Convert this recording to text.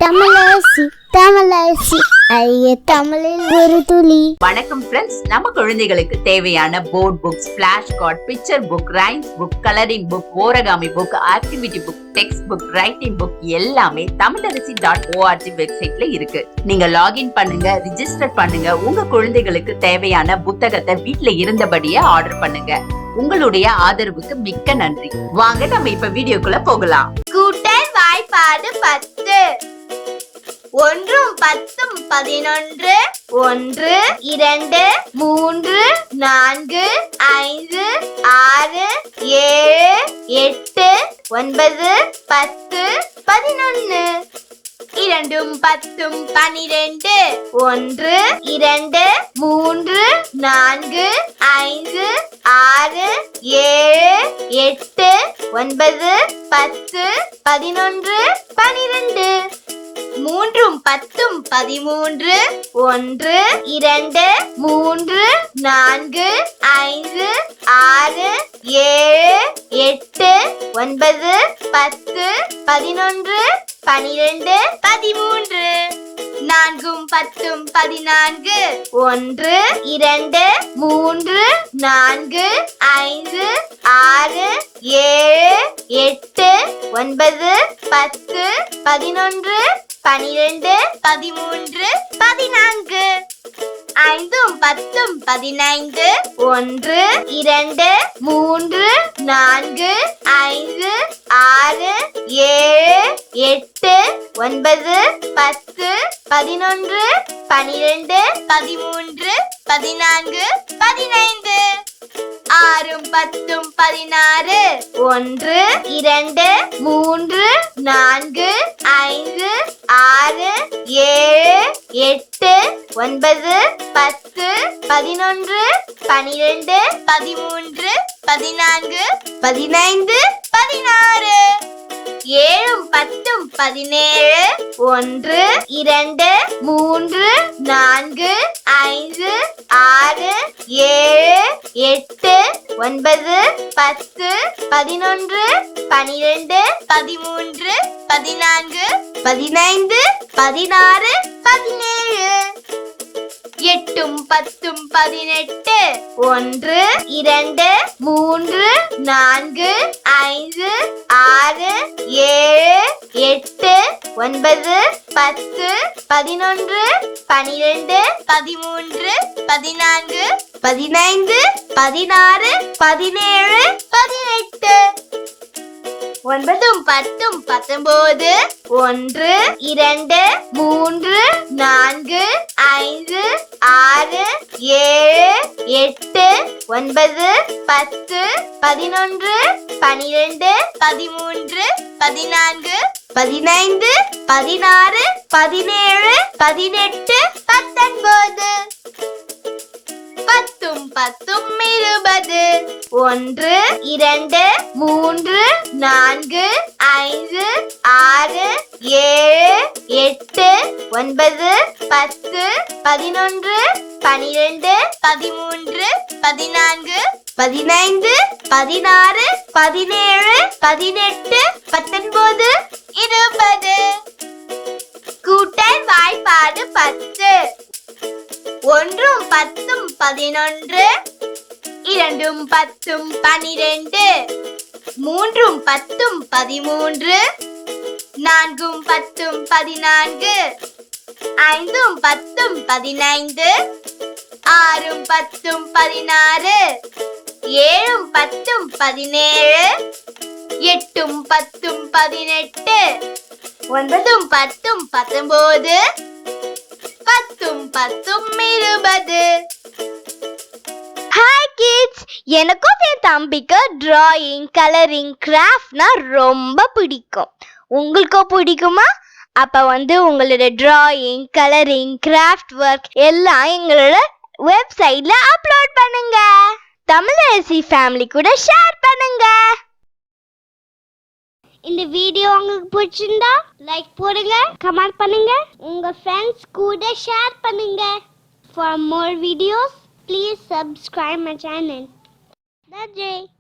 தமிழரசி ஐய தமிழில் ஒரு துளி. வணக்கம் ஃப்ரெண்ட்ஸ், நம்ம குழந்தைகளுக்கு தேவையான board books, flash card, picture book, rhymes book, colouring book, origami book, activity book, text book, writing book எல்லாமே தமிழரசி.org வெப்சைட்ல இருக்கு. நீங்க லாகின் பண்ணுங்க, ரிஜிஸ்டர் பண்ணுங்க. உங்க குழந்தைகளுக்கு தேவையான புத்தகத்தை வீட்ல இருந்தபடியே ஆர்டர் பண்ணுங்க. உங்களுடைய ஆதரவுக்கு மிக்க நன்றி. வாங்க நம்ம இப்ப வீடியோக்குள்ள போகலாம். கூட்டல் வாய்ப்பாடு 10. 1 10 11 1 2 3 4 5 6 7 8 9 10 11 2 10 12 1 2 3 4 5 6 7 8 9 10 11 12 3 10 13 1 2 3 4 5 6 7 8 9 10 11 12 13 4 10 14 1 2 3 4 5 6 7 8 9 10 11 12 13 14 5 10 15 1 2 3 4 5 6 7 8 9 10 11 12 13 14 15 6 10 16 1 2 3 4 5 6 7 8 9 10 11 12 13 14 15 16 7 10 17 1 2 3 4 5 6 7 8 9 10 11 12 13 14 15 16 17 8 10 18 1 2 3 4 5 6 7 8 9 10 11 12 13 14 15 16 17 18 9 10 19 1 2 3 4 5 6 7 8 9 10 11 12 13 14 15 16 17 18 19 10 10 20 1 2 3 4 5 6 7 8 9 10 11 12 13 14 15 16 17 18 19 20 கூட்டல் வாய்ப்பாடு 10. 1 10 11 2 10 12 3 10 13 4 10 14 5 10 15 6 10 16 7 10 17 8 10 18 9 10 19 10 10 20 ஹாய் கிட்ஸ், எனக்கும் என் தம்பிக்கு டிராயிங், கலரிங், கிராஃப்ட்னா ரொம்ப பிடிக்கும். உங்களுக்கும் பிடிக்குமா? அப்ப உங்களோட டிராயிங், கலரிங், கிராஃப்ட் ஒர்க் எல்லாம் எங்களோட வெப்சைட்ல அப்லோட் பண்ணுங்க. தமிழரசி ஃபேமிலி கூட ஷேர் பண்ணுங்க. இந்த வீடியோ உங்களுக்கு பிடிச்சிருந்தா லைக் போடுங்க, கமெண்ட் பண்ணுங்க, உங்க ஃப்ரெண்ட்ஸ் கூட ஷேர் பண்ணுங்க. For more videos, please subscribe my channel. That's it.